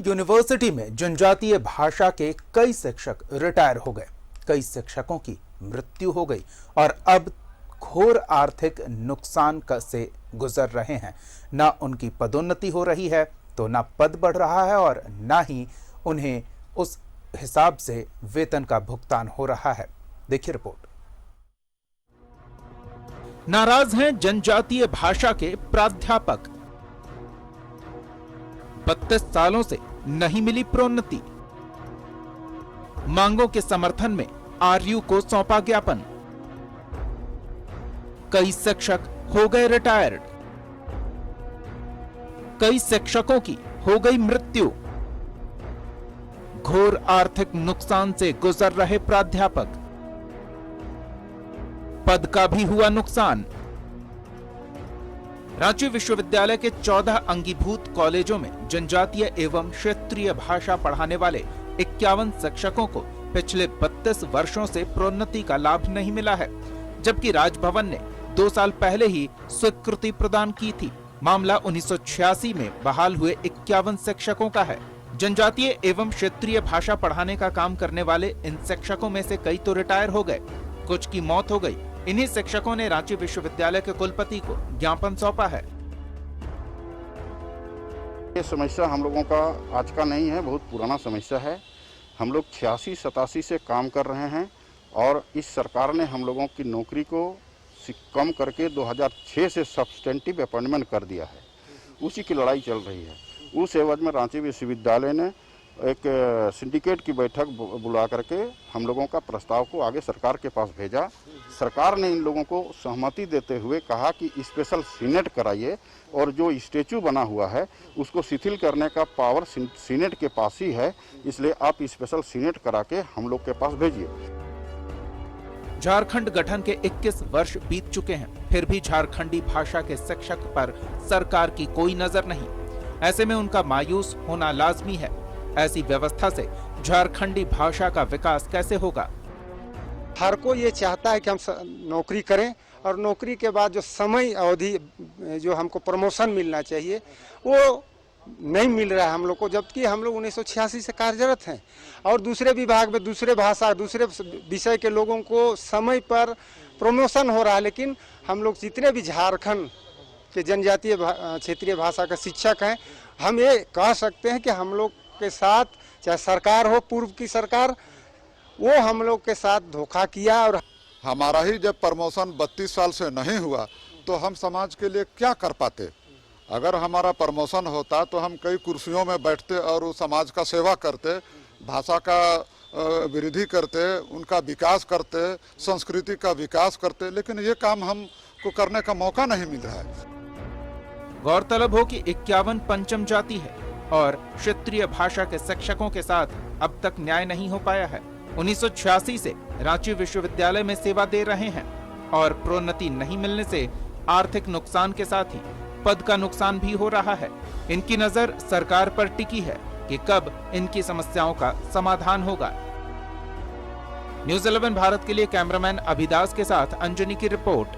University में जनजातीय भाषा के कई शिक्षक रिटायर हो गए, कई शिक्षकों की मृत्यु हो गई और अब घोर आर्थिक नुकसान से गुजर रहे हैं। ना उनकी पदोन्नति हो रही है तो ना पद बढ़ रहा है और ना ही उन्हें उस हिसाब से वेतन का भुगतान हो रहा है। देखिए रिपोर्ट। नाराज हैं जनजातीय भाषा के प्राध्यापक। 32 सालों से नहीं मिली प्रोन्नति। मांगों के समर्थन में आरयू को सौंपा ज्ञापन। कई शिक्षक हो गए रिटायर्ड। कई शिक्षकों की हो गई मृत्यु। घोर आर्थिक नुकसान से गुजर रहे प्राध्यापक। पद का भी हुआ नुकसान। रांची विश्वविद्यालय के 14 अंगीभूत कॉलेजों में जनजातीय एवं क्षेत्रीय भाषा पढ़ाने वाले 51 शिक्षकों को पिछले 32 वर्षों से प्रोन्नति का लाभ नहीं मिला है, जबकि राजभवन ने 2 साल पहले ही स्वीकृति प्रदान की थी। मामला 1986 में बहाल हुए 51 शिक्षकों का है। जनजातीय एवं क्षेत्रीय भाषा पढ़ाने का काम करने वाले इन शिक्षकों में से कई तो रिटायर हो गए, कुछ की मौत हो गई। इन्हीं शिक्षकों ने रांची विश्वविद्यालय के कुलपति को ज्ञापन सौंपा है। ये समस्या हम लोगों का आज का नहीं है, बहुत पुराना समस्या है। हम लोग 86-87 से काम कर रहे हैं और इस सरकार ने हम लोगों की नौकरी को कम करके 2006 से सब्सटेंटिव अपॉइंटमेंट कर दिया है। उसी की लड़ाई चल रही है। उस एवज में रांची विश्वविद्यालय ने एक सिंडिकेट की बैठक बुला करके हम लोगों का प्रस्ताव को आगे सरकार के पास भेजा। सरकार ने इन लोगों को सहमति देते हुए कहा कि स्पेशल सीनेट कराइए और जो स्टैचू बना हुआ है उसको शिथिल करने का पावर सीनेट के पास ही है, इसलिए आप स्पेशल सीनेट करा के हम लोग के पास भेजिए। झारखंड गठन के 21 वर्ष बीत चुके हैं, फिर भी झारखंडी भाषा के शिक्षक पर सरकार की कोई नजर नहीं। ऐसे में उनका मायूस होना लाजमी है। ऐसी व्यवस्था से झारखंडी भाषा का विकास कैसे होगा? हर कोई ये चाहता है कि हम नौकरी करें और नौकरी के बाद जो समय अवधि जो हमको प्रमोशन मिलना चाहिए वो नहीं मिल रहा है हम लोग को, जबकि हम लोग 1986 से कार्यरत हैं और दूसरे विभाग में दूसरे भाषा दूसरे विषय के लोगों को समय पर प्रमोशन हो रहा है, लेकिन हम लोग जितने भी झारखंड के जनजातीय क्षेत्रीय भाषा के शिक्षक हैं, हम ये कह सकते हैं कि हम लोग के साथ चाहे सरकार हो, पूर्व की सरकार, वो हम लोग के साथ धोखा किया। और हमारा ही जब प्रमोशन 32 साल से नहीं हुआ तो हम समाज के लिए क्या कर पाते? अगर हमारा प्रमोशन होता तो हम कई कुर्सियों में बैठते और समाज का सेवा करते, भाषा का वृद्धि करते, उनका विकास करते, संस्कृति का विकास करते, लेकिन ये काम हमको करने का मौका नहीं मिल रहा है। गौरतलब हो कि 51 पंचम जाति है और क्षेत्रीय भाषा के शिक्षकों के साथ अब तक न्याय नहीं हो पाया है। 1986 से रांची विश्वविद्यालय में सेवा दे रहे हैं और प्रोन्नति नहीं मिलने से आर्थिक नुकसान के साथ ही पद का नुकसान भी हो रहा है। इनकी नजर सरकार पर टिकी है कि कब इनकी समस्याओं का समाधान होगा। न्यूज़ 11 भारत के लिए कैमरामैन अभिदास के साथ अंजनी की रिपोर्ट।